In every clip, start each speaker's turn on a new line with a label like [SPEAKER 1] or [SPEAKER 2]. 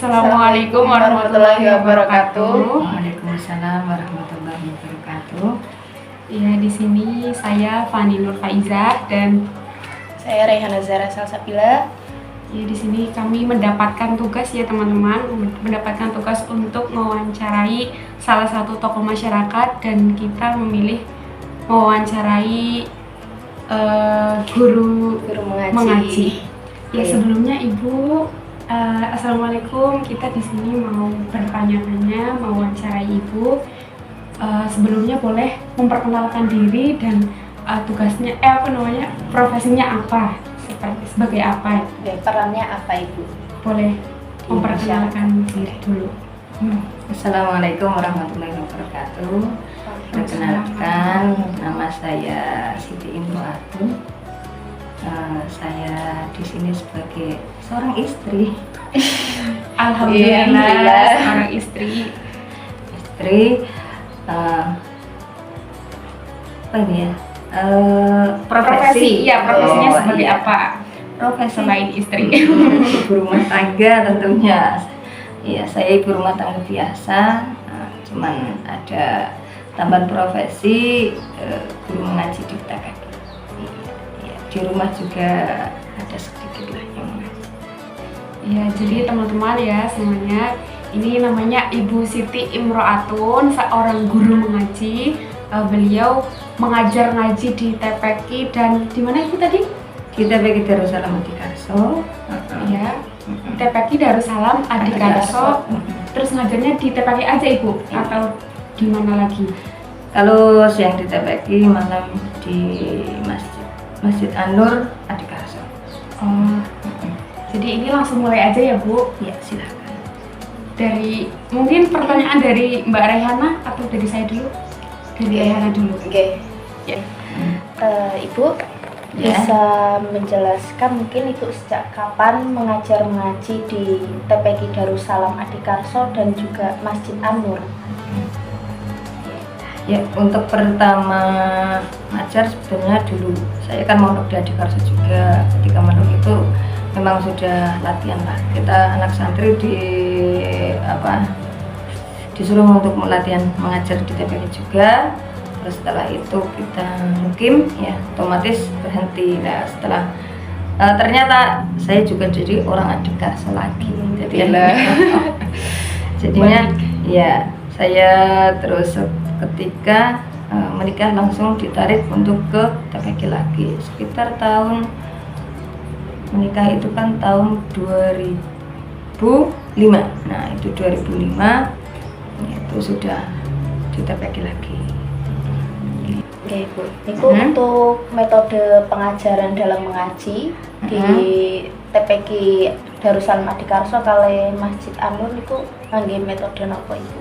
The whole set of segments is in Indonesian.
[SPEAKER 1] Assalamualaikum warahmatullahi wabarakatuh.
[SPEAKER 2] Waalaikumsalam warahmatullahi wabarakatuh.
[SPEAKER 1] Ya, di sini saya Fani Nur Faizah dan
[SPEAKER 3] saya Rayhana Zara Salsabila.
[SPEAKER 1] ya di sini kami mendapatkan tugas ya teman-teman, mendapatkan tugas untuk mewawancarai salah satu tokoh masyarakat dan kita memilih mewawancarai guru mengaji. Ya sebelumnya Ibu, Assalamualaikum. Kita di sini mau bertanya-tanya, mau wawancarai Ibu. Sebelumnya boleh memperkenalkan diri dan tugasnya, profesinya apa, sebagai apa?
[SPEAKER 3] Perannya apa Ibu?
[SPEAKER 1] Boleh memperkenalkan diri dulu.
[SPEAKER 2] Assalamualaikum warahmatullahi wabarakatuh. Perkenalkan, nama saya Siti Imro'atun. Saya di sini sebagai seorang istri.
[SPEAKER 1] Alhamdulillah, seorang istri.
[SPEAKER 2] Apa ini ya?
[SPEAKER 1] Profesi, ya profesinya sebagai apa?
[SPEAKER 2] Profesi
[SPEAKER 1] Selain istri.
[SPEAKER 2] Ibu rumah tangga tentunya. Iya, saya ibu rumah tangga biasa. Cuman ada tambahan profesi guru mengaji di TPK. Iya, di rumah juga ada sedikit lah yang mengaji.
[SPEAKER 1] Ya, jadi teman-teman ya semuanya, ini namanya Ibu Siti Imro'atun, seorang guru mengaji. Beliau mengajar ngaji di TPK dan di mana Ibu tadi?
[SPEAKER 2] Di TPK Darussalam Adikarso.
[SPEAKER 1] Ya, TPK Darussalam Adikarso. Terus ngajarnya di TPK aja Ibu atau di mana lagi?
[SPEAKER 2] Kalau siang di TPK, malam di Masjid An-Nur Adikarso.
[SPEAKER 1] Jadi ini langsung mulai aja ya Bu?
[SPEAKER 2] Ya, silakan.
[SPEAKER 1] Dari mungkin pertanyaan dari Mbak Rayhana atau dari saya dulu? Dari Rayhana dulu.
[SPEAKER 3] Oke.
[SPEAKER 1] Ya.
[SPEAKER 3] Ibu bisa menjelaskan mungkin Ibu sejak kapan mengajar mengaji di TPK Darussalam Adikarso dan juga Masjid An-Nur?
[SPEAKER 2] Ya, untuk pertama ngajar sebenarnya dulu saya kan mondok di Adikarso juga. Ketika mondok itu memang sudah latihan lah. Kita anak santri disuruh untuk latihan mengajar di TPK juga. Terus setelah itu kita mukim, ya otomatis berhenti. Nah setelah ternyata saya juga jadi orang Adikarso lagi. Jadinya ya saya terus ketika menikah langsung ditarik untuk ke TPK lagi. Sekitar tahun menikah itu kan tahun 2005. Nah itu 2005 itu sudah di TPK lagi.
[SPEAKER 3] Oke Ibu, itu untuk metode pengajaran dalam mengaji di TPK Darussalam Adikarso kali Masjid An-Nur itu ngangge metode apa Ibu?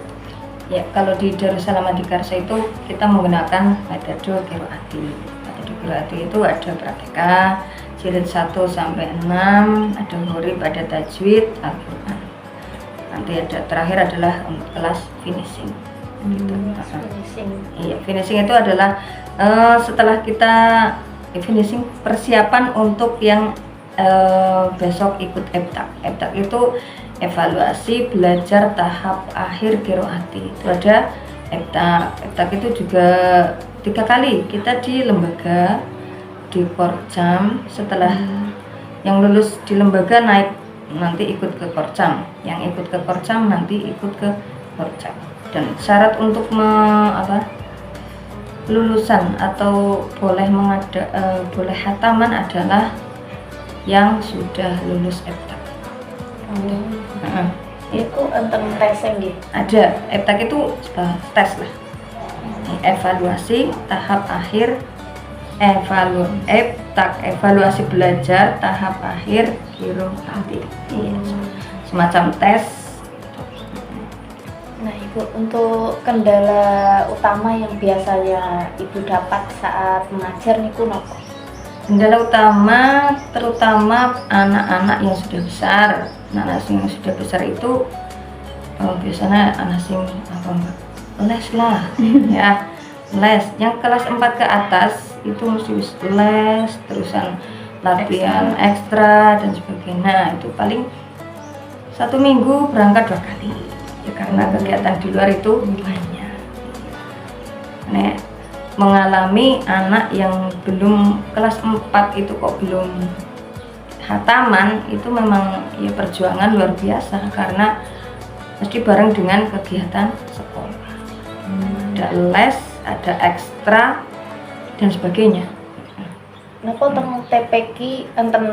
[SPEAKER 2] Ya, kalau di Darussalam Adikarso itu kita menggunakan metode qiraati. Metode qiraati itu ada praktika jilid 1 sampai 6, ada ghorib, ada tajwid, Al-Quran. Nanti ada terakhir adalah kelas finishing. Iya, finishing itu adalah setelah kita finishing persiapan untuk yang besok ikut EBTAK. EBTAK itu evaluasi belajar tahap akhir qiraati. Itu ada EBTAK. EBTAK itu juga 3 kali kita di lembaga, di Korcam. Setelah yang lulus di lembaga naik nanti ikut ke Korcam, yang ikut ke Korcam nanti ikut ke Korcam. Dan syarat untuk lulusan atau boleh hataman adalah yang sudah lulus EBTAK.
[SPEAKER 3] Itu tentang tesnya gitu?
[SPEAKER 2] Ada, EBTAK itu tes lah, evaluasi tahap akhir, EBTAK evaluasi belajar tahap akhir qiraati. Semacam tes.
[SPEAKER 3] Nah Ibu, untuk kendala utama yang biasanya Ibu dapat saat mengajar niku napa?
[SPEAKER 2] Kendala utama terutama anak-anak yang sudah besar. Anak yang sudah besar itu biasanya anak sing les lah. Ya, les. Yang kelas 4 ke atas itu mesti les, terusan latihan ekstra dan sebagainya. Itu paling 1 minggu berangkat 2 kali ya, karena kegiatan di luar itu banyak. Nek mengalami anak yang belum kelas 4 itu kok belum hataman, itu memang ya perjuangan luar biasa, karena mesti bareng dengan kegiatan sekolah. Ada les, ada ekstra dan sebagainya.
[SPEAKER 3] Napa teng TPK enten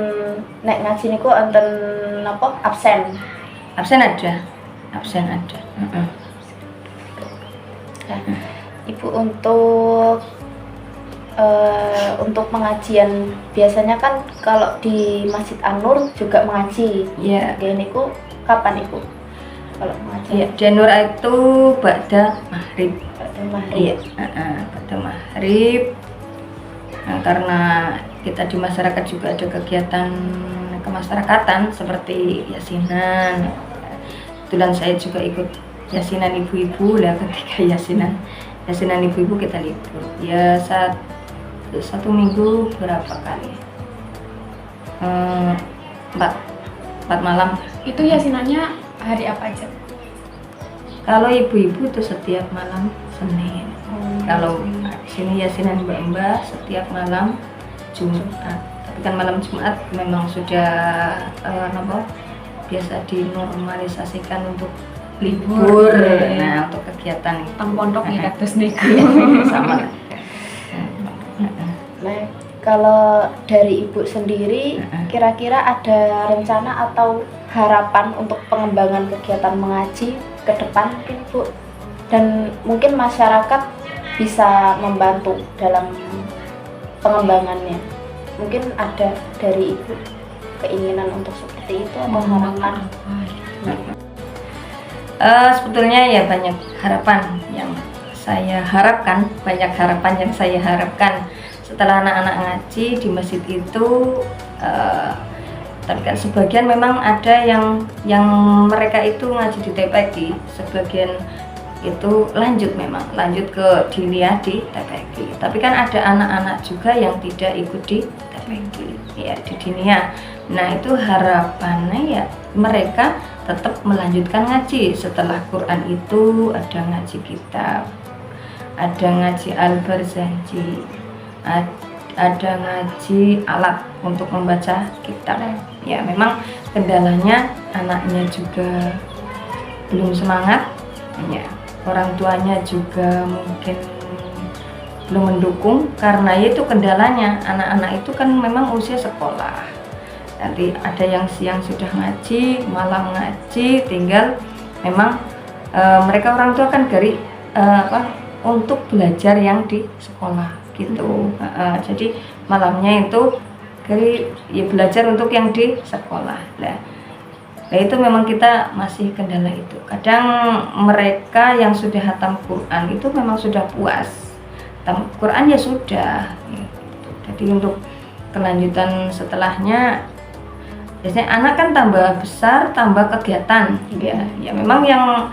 [SPEAKER 3] nek ngaji niku enten napa absen.
[SPEAKER 2] Absen ada.
[SPEAKER 3] Nah, Ibu untuk pengajian biasanya kan kalau di Masjid An-Nur juga mengaji.
[SPEAKER 2] Iya.
[SPEAKER 3] Nggih niku kapan Ibu? Kalau mengaji?
[SPEAKER 2] Iya, di Nur itu ba'da maghrib.
[SPEAKER 3] Pada maghrib.
[SPEAKER 2] Iya, ba'da maghrib. Nah, karena kita di masyarakat juga ada kegiatan kemasyarakatan seperti yasinan. Kebetulan saya juga ikut yasinan ibu-ibu lah. Ketika yasinan ibu-ibu kita libur. Ya 1 minggu berapa kali? 4 malam.
[SPEAKER 1] Itu yasinannya hari apa aja?
[SPEAKER 2] Kalau ibu-ibu itu setiap malam Senin. Kalau di sini yasinan mbak-mbak setiap malam Jumat. Tapi kan malam Jumat memang sudah biasa dinormalisasikan untuk libur. Nah, untuk kegiatan
[SPEAKER 1] Tang pondok nih kados niku.
[SPEAKER 2] sama.
[SPEAKER 3] Nah, kalau dari Ibu sendiri kira-kira ada rencana atau harapan untuk pengembangan kegiatan mengaji ke depan mungkin Bu, dan mungkin masyarakat bisa membantu dalam pengembangannya? Mungkin ada dari Ibu keinginan untuk seperti itu atau harapan?
[SPEAKER 2] Sebetulnya ya banyak harapan yang saya harapkan, setelah anak-anak ngaji di masjid itu. Tapi kan sebagian memang ada yang mereka itu ngaji di TPQ, sebagian itu lanjut ke diniyah di TPQ. Tapi kan ada anak-anak juga yang tidak ikut di TPQ, ya di diniyah. Nah, itu harapannya ya mereka tetap melanjutkan ngaji. Setelah Quran itu ada ngaji kitab, ada ngaji al-barzanji, ada ngaji alat untuk membaca kitab. Ya memang kendalanya anaknya juga belum semangat, ya orang tuanya juga mungkin belum mendukung, karena itu kendalanya. Anak-anak itu kan memang usia sekolah. Nanti ada yang siang sudah ngaji, malam ngaji, tinggal memang mereka orang tua kan untuk belajar yang di sekolah gitu. Jadi malamnya itu ya belajar untuk yang di sekolah. Nah, itu memang kita masih kendala itu. Kadang mereka yang sudah hatam Quran itu memang sudah puas. Hatam Quran ya sudah. Gitu. Jadi untuk kelanjutan setelahnya, biasanya anak kan tambah besar, tambah kegiatan. Ya memang yang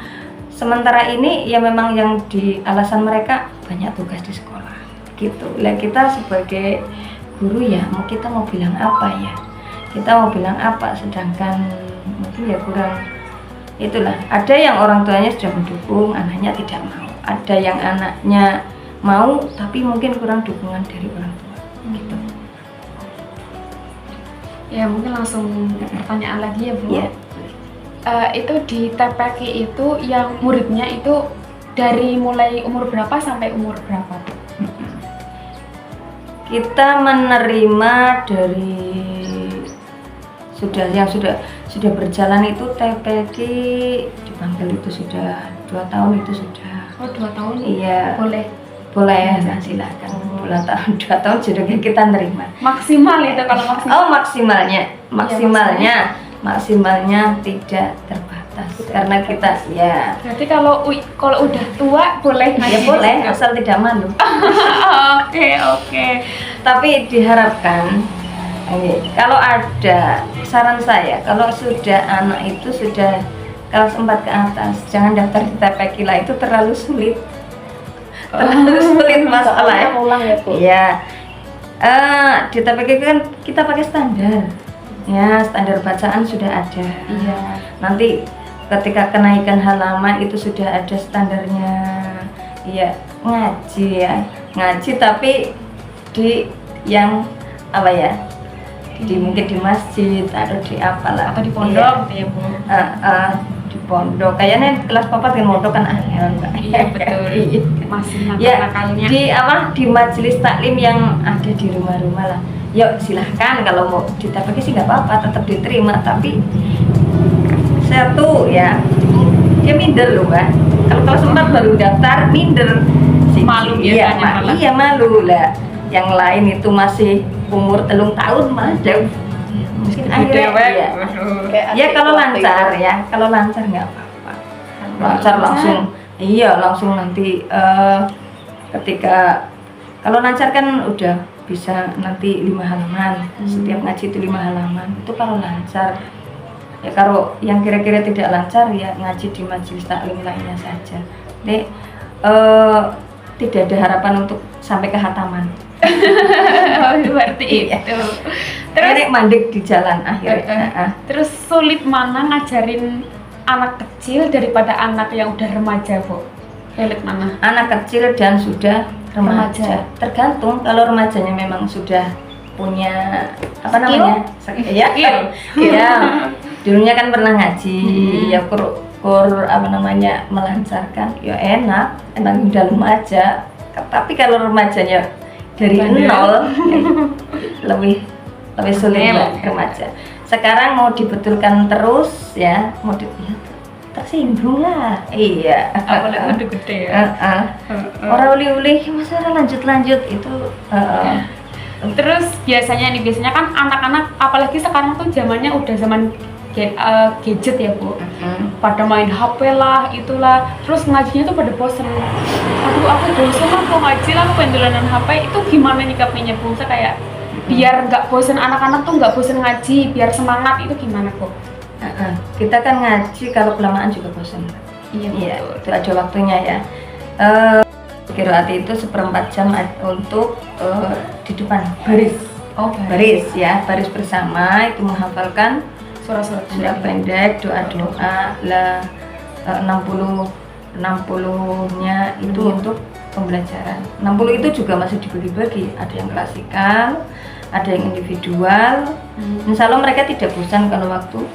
[SPEAKER 2] sementara ini ya memang yang di alasan mereka banyak tugas di sekolah. Gitu. Lah kita sebagai guru ya kita mau bilang apa ya, sedangkan mungkin ya kurang itulah. Ada yang orang tuanya sudah mendukung, anaknya tidak mau. Ada yang anaknya mau tapi mungkin kurang dukungan dari orang tua gitu.
[SPEAKER 1] Ya mungkin langsung pertanyaan lagi ya Bu.
[SPEAKER 2] Ya.
[SPEAKER 1] Itu di TPQ itu yang muridnya itu dari mulai umur berapa sampai umur berapa Bu?
[SPEAKER 2] Kita menerima dari sudah berjalan itu TPQ dipanggil itu sudah 2 tahun itu sudah.
[SPEAKER 1] Oh 2 tahun?
[SPEAKER 2] Iya.
[SPEAKER 1] Boleh
[SPEAKER 2] nah, silakan. 2 tahun sudah kita nerima.
[SPEAKER 1] Maksimal itu kalau maksimal?
[SPEAKER 2] Oh maksimalnya tidak terbatas karena kita ya.
[SPEAKER 1] Berarti kalau udah tua boleh ngaji?
[SPEAKER 2] Ya boleh asal tidak malu.
[SPEAKER 1] Oke.
[SPEAKER 2] Tapi diharapkan kalau ada saran saya, kalau sudah anak itu sudah kelas 4 ke atas, jangan daftar di TPQ lah, itu terlalu sulit. Masalah ya.
[SPEAKER 3] Ulang ya Bu.
[SPEAKER 2] Iya. Di TPQ kan kita pakai standar. Ya, standar bacaan sudah ada.
[SPEAKER 1] Iya.
[SPEAKER 2] Nanti ketika kenaikan halaman itu sudah ada standarnya. Iya, ngaji ya. Ngaji tapi di yang apa ya? Di mungkin di masjid atau di apalah
[SPEAKER 1] Atau di pondok gitu ya Bu.
[SPEAKER 2] Di pondok. Kayaknya kelas papa dengan pondok kan aneh Mbak.
[SPEAKER 1] Iya betul.
[SPEAKER 2] Iya.
[SPEAKER 1] Masih
[SPEAKER 2] Ya,
[SPEAKER 1] nakal-nakalnya.
[SPEAKER 2] di apa di majelis taklim yang ada di rumah-rumah lah. Yuk silahkan kalau mau ditapaki sih nggak apa-apa, tetap diterima. Tapi satu ya, dia minder loh Mbak. Kalau kelas 4 baru daftar minder.
[SPEAKER 1] Malu
[SPEAKER 2] Iya,
[SPEAKER 1] biasanya malah.
[SPEAKER 2] iya malu lah. Yang lain itu masih umur 3 tahun malah jauh. Mungkin akhirnya
[SPEAKER 1] Dewek.
[SPEAKER 2] iya.
[SPEAKER 1] Waduh.
[SPEAKER 3] Kayak
[SPEAKER 2] Ya
[SPEAKER 3] adik
[SPEAKER 2] kalau
[SPEAKER 3] waktu
[SPEAKER 2] lancar
[SPEAKER 3] itu.
[SPEAKER 2] ya, kalau lancar nggak apa-apa. Lancar langsung, iya langsung nanti ketika kalau lancar kan udah bisa nanti 5 halaman. Setiap ngaji itu 5 halaman. Itu kalau lancar. Ya kalau yang kira-kira tidak lancar ya ngaji di majelis taklim lainnya saja. Jadi tidak ada harapan untuk sampai ke hataman.
[SPEAKER 1] Berarti
[SPEAKER 2] Iya.
[SPEAKER 1] itu.
[SPEAKER 2] Terus
[SPEAKER 1] Terus
[SPEAKER 2] mandek di jalan akhirnya.
[SPEAKER 1] terus sulit mana ngajarin anak kecil daripada anak yang udah remaja, Bu? Sulit mana?
[SPEAKER 2] Anak kecil dan sudah remaja.
[SPEAKER 1] Remaja.
[SPEAKER 2] Tergantung kalau remajanya memang sudah punya apa
[SPEAKER 3] Skill?
[SPEAKER 2] namanya? Ya,
[SPEAKER 1] Skill.
[SPEAKER 2] ya. Dulunya kan pernah ngaji, ya kur apa namanya melancarkan, ya enak udah remaja. Tapi kalau remajanya dari
[SPEAKER 1] Bandel.
[SPEAKER 2] nol, lebih sulit
[SPEAKER 1] Bandel.
[SPEAKER 2] Mbak, remaja. Sekarang mau dibetulkan terus ya, mau ya, tersinggung lah. Iya.
[SPEAKER 1] Apalagi udah gede ya.
[SPEAKER 2] Orang uli-uli masa lanjut itu
[SPEAKER 1] Terus biasanya kan anak-anak apalagi sekarang tuh zamannya udah zaman gadget ya Bu. Pada main HP lah, itulah. Terus ngajinya tuh pada bosen. Aduh aku bosen lah mau ngaji lah, aku pengen dolanan HP. Itu gimana nyikapinya Bu? Saya kayak biar nggak bosen, anak-anak tuh nggak bosen ngaji, biar semangat, itu gimana Bu?
[SPEAKER 2] kita kan ngaji kalau kelamaan juga bosan.
[SPEAKER 1] Iya
[SPEAKER 2] Iya,
[SPEAKER 1] betul.
[SPEAKER 2] itu ada waktunya ya. Qiraat itu 1/4 jam untuk di depan baris.
[SPEAKER 1] Oh
[SPEAKER 2] Baris ya, baris bersama itu menghafalkan
[SPEAKER 1] surat-surat
[SPEAKER 2] surat pendek, doa-doa lah 60-nya itu untuk pembelajaran. 60 itu juga masih dibagi-bagi, ada yang klasikal, ada yang individual. Insya Allah mereka tidak bosan kalau waktu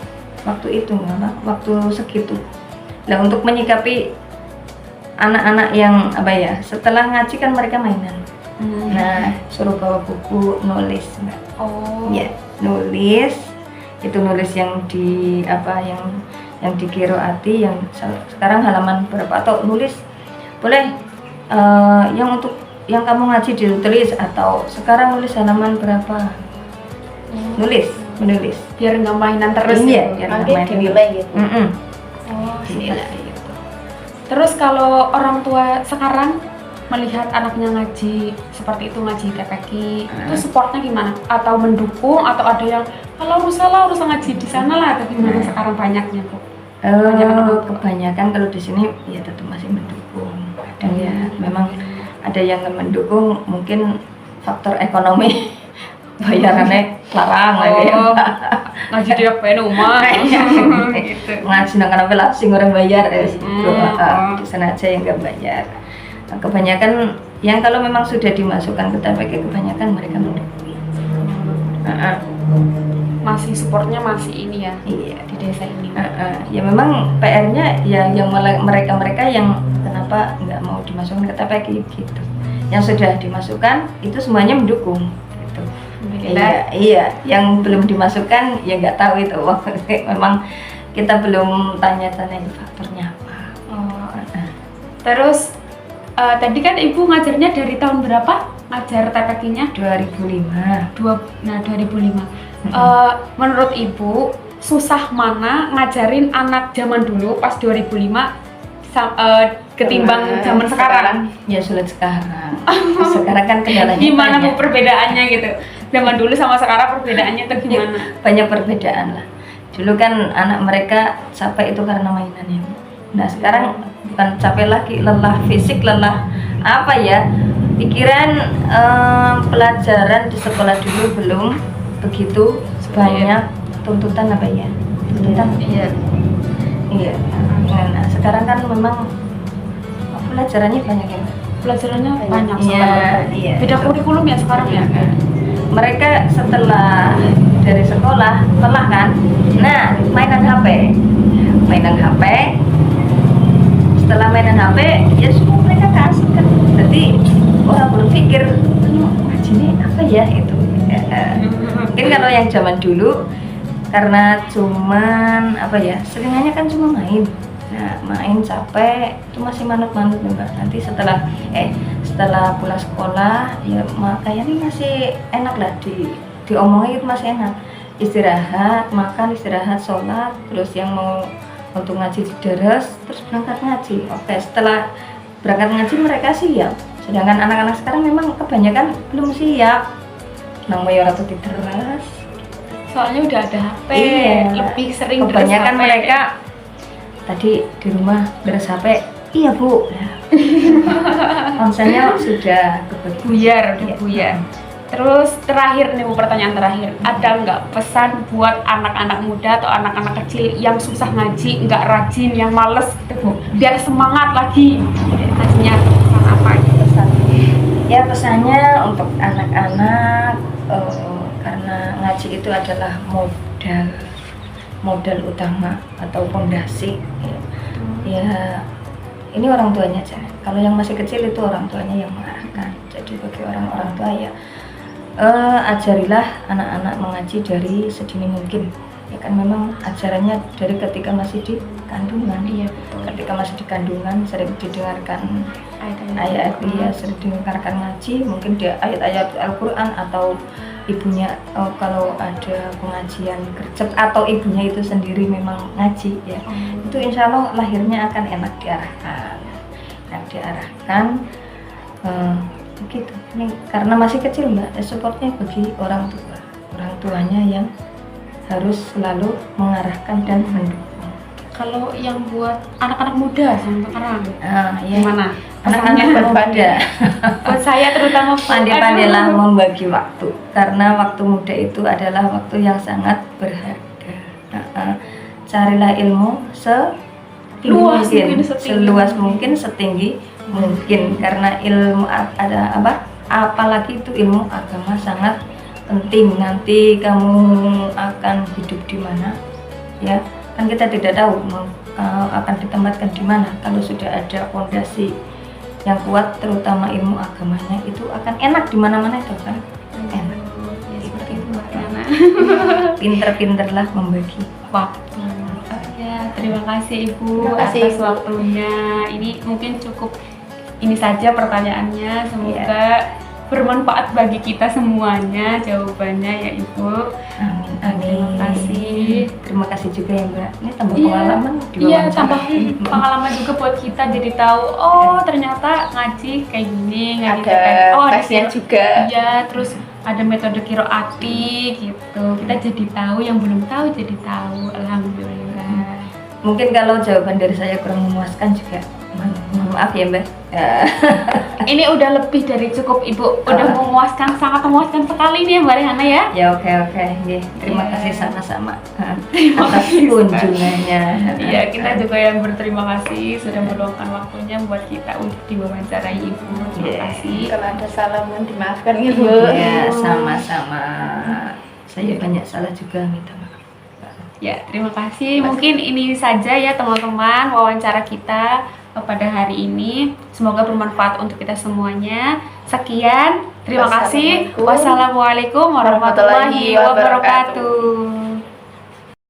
[SPEAKER 2] itu waktu segitu. Nah untuk menyikapi anak-anak yang apa ya, setelah ngaji kan mereka mainan. Nah suruh bawa buku nulis.
[SPEAKER 1] Oh.
[SPEAKER 2] Ya nulis, itu nulis yang di apa yang di qiraati yang sekarang halaman berapa, atau nulis boleh yang untuk yang kamu ngaji ditulis, atau sekarang nulis halaman berapa, menulis
[SPEAKER 1] Biar nggak mainan terus
[SPEAKER 2] iya,
[SPEAKER 1] ya.
[SPEAKER 2] biar
[SPEAKER 3] Nanti
[SPEAKER 2] main
[SPEAKER 3] dinilai gitu.
[SPEAKER 1] Oh,
[SPEAKER 2] Iya.
[SPEAKER 1] gitu. Terus kalau orang tua sekarang melihat anaknya ngaji seperti itu, ngaji TPQ, itu supportnya gimana? Atau mendukung, atau ada yang kalau usah ngaji di sana lah, atau gimana sekarang banyaknya Bu?
[SPEAKER 2] Kebanyakan kalau di sini ya tetap masih mendukung. Dan ya memang ada yang nggak mendukung, mungkin faktor ekonomi bayarannya larang lagi.
[SPEAKER 1] Oh, ngaji di rumah gitu.
[SPEAKER 2] Ngaji nang kenapa lah sing orang bayar
[SPEAKER 1] Oh.
[SPEAKER 2] di sana aja yang nggak bayar. Nah, kebanyakan yang kalau memang sudah dimasukkan ke TPQ, kebanyakan mereka mendukung.
[SPEAKER 1] Masih supportnya masih ini ya
[SPEAKER 2] Iya.
[SPEAKER 1] di desa ini.
[SPEAKER 2] Ya memang PR-nya ya yang mereka yang kenapa nggak mau dimasukkan ke TPQ gitu. Yang sudah dimasukkan itu semuanya mendukung gitu. Iya, yang belum dimasukkan ya nggak tahu itu. Memang kita belum tanya-tanya itu faktornya apa.
[SPEAKER 1] Oh. Terus tadi kan Ibu ngajarnya dari tahun berapa? Ngajar TPQ-nya?
[SPEAKER 2] 2005.
[SPEAKER 1] 2005. Menurut Ibu susah mana ngajarin anak zaman dulu pas 2005 ketimbang zaman sekarang?
[SPEAKER 2] Ya sulit sekarang. Sekarang kan kendalanya
[SPEAKER 1] Gimana Bu
[SPEAKER 2] banyak.
[SPEAKER 1] perbedaannya gitu? Zaman dulu sama sekarang perbedaannya tuh gimana?
[SPEAKER 2] Banyak perbedaan lah. Dulu kan anak mereka capek itu karena mainannya. Nah sekarang bukan capek lagi, lelah fisik, lelah apa ya, pikiran, pelajaran di sekolah dulu belum begitu banyak tuntutan apa ya? Tuntutan.
[SPEAKER 1] Iya.
[SPEAKER 2] Iya. Nah, sekarang kan memang pelajarannya banyak ya, Mbak.
[SPEAKER 1] Pelajarannya banyak
[SPEAKER 2] Iya,
[SPEAKER 1] sekarang.
[SPEAKER 2] iya.
[SPEAKER 1] Beda kurikulum ya sekarang ya.
[SPEAKER 2] Mereka setelah dari sekolah telah kan, nah mainan HP. Setelah mainan HP ya semua mereka kasih kan. Jadi orang berpikir ini apa ya itu. Mungkin kalau yang zaman dulu karena cuman apa ya, selingannya kan cuma main. Nah, main capek itu masih manut-manut Mbak. Nanti setelah pulang sekolah ya kayaknya masih enak lah diomongin, itu masih enak. Istirahat, makan, sholat, terus yang mau untuk ngaji deres, terus berangkat ngaji. Oke, setelah berangkat ngaji mereka siap. Sedangkan anak-anak sekarang memang kebanyakan belum siap. Nang mau ora tuh deres.
[SPEAKER 1] Soalnya udah ada HP,
[SPEAKER 2] Iya.
[SPEAKER 1] lebih sering
[SPEAKER 2] Kebanyakan
[SPEAKER 1] deres HP.
[SPEAKER 2] mereka tadi di rumah deres HP. Iya Bu. Konsennya sudah
[SPEAKER 1] Buyar, udah
[SPEAKER 2] Iya.
[SPEAKER 1] buyar. Terus terakhir nih Bu, pertanyaan terakhir, ada nggak pesan buat anak-anak muda atau anak-anak kecil yang susah ngaji, nggak rajin, yang males gitu Bu, biar semangat lagi ngajinya? Pesan apa gitu?
[SPEAKER 2] Ya pesannya untuk anak-anak karena ngaji itu adalah modal utama atau fondasi ya ini orang tuanya aja. Kalau yang masih kecil itu orang tuanya yang mengarahkan. Jadi bagi orang-orang tua ya ajarilah anak-anak mengaji dari sedini mungkin. Ya kan memang ajarannya dari ketika masih di kandungan.
[SPEAKER 1] Iya betul.
[SPEAKER 2] Ketika masih di kandungan sering didengarkan ayat dia, sering didengarkan ngaji, mungkin dia ayat-ayat Al-Quran atau ibunya kalau ada pengajian gercep atau ibunya itu sendiri memang ngaji ya. Itu insya Allah lahirnya akan enak diarahkan. Begitu. Ini karena masih kecil Mbak, supportnya bagi orang tuanya yang harus selalu mengarahkan dan mendukung.
[SPEAKER 1] Kalau yang buat anak-anak muda sekarang,
[SPEAKER 2] Ya.
[SPEAKER 1] gimana?
[SPEAKER 2] Anak-anak muda,
[SPEAKER 1] Buat saya terutama Bu,
[SPEAKER 2] pandai-pandailah
[SPEAKER 1] aduh.
[SPEAKER 2] membagi waktu, karena waktu muda itu adalah waktu yang sangat berharga. Carilah ilmu seluas mungkin, setinggi mungkin, karena ilmu ada apa? Apalagi itu ilmu agama sangat penting. Nanti kamu akan hidup di mana, ya kan kita tidak tahu akan ditempatkan di mana. Kalau sudah ada fondasi yang kuat, terutama ilmu agamanya, itu akan enak di mana-mana itu kan enak.
[SPEAKER 1] Ya, seperti itu Mbak Yana.
[SPEAKER 2] Pinter-pinterlah membagi
[SPEAKER 1] Waktu. Ya, terima kasih Ibu
[SPEAKER 3] Terima kasih,
[SPEAKER 1] atas
[SPEAKER 3] Ibu.
[SPEAKER 1] waktunya. Ini mungkin cukup ini saja pertanyaannya. Semoga bermanfaat bagi kita semuanya jawabannya ya Ibu.
[SPEAKER 2] Amin, amin.
[SPEAKER 1] Terima kasih.
[SPEAKER 2] Terima kasih juga ya Mbak. Ini tambah
[SPEAKER 1] Iya.
[SPEAKER 2] pengalaman di
[SPEAKER 1] Iya,
[SPEAKER 2] wawancara.
[SPEAKER 1] tambah pengalaman juga buat kita, jadi tahu ternyata ngaji kayak gini, ngaji
[SPEAKER 3] Ada tesnya
[SPEAKER 1] kiro-
[SPEAKER 3] juga.
[SPEAKER 1] Iya, terus ada metode kiroati gitu. Kita jadi tahu, yang belum tahu jadi tahu. Alhamdulillah.
[SPEAKER 2] Mungkin kalau jawaban dari saya kurang memuaskan juga, mohon maaf ya Mbak.
[SPEAKER 1] Ini udah lebih dari cukup Ibu, udah memuaskan, sangat memuaskan sekali nih Mbak Rehana ya.
[SPEAKER 2] Ya oke. Nggih, terima
[SPEAKER 1] Iya.
[SPEAKER 2] kasih sama-sama
[SPEAKER 1] Terima
[SPEAKER 2] atas
[SPEAKER 1] kasih, Mbak.
[SPEAKER 2] kunjungannya.
[SPEAKER 1] Iya, kita juga yang berterima kasih sudah meluangkan waktunya buat kita untuk diwawancarai Ibu. Terima
[SPEAKER 2] Iya.
[SPEAKER 1] kasih.
[SPEAKER 3] Kalau ada salah mohon dimaafkan ya Bu.
[SPEAKER 2] Ya, sama-sama. Saya banyak salah juga, minta maaf.
[SPEAKER 1] Ya, terima kasih. Mungkin ini saja ya teman-teman wawancara kita pada hari ini. Semoga bermanfaat untuk kita semuanya. Sekian, terima kasih.
[SPEAKER 3] Wassalamualaikum
[SPEAKER 1] Wassalamualaikum warahmatullahi wabarakatuh.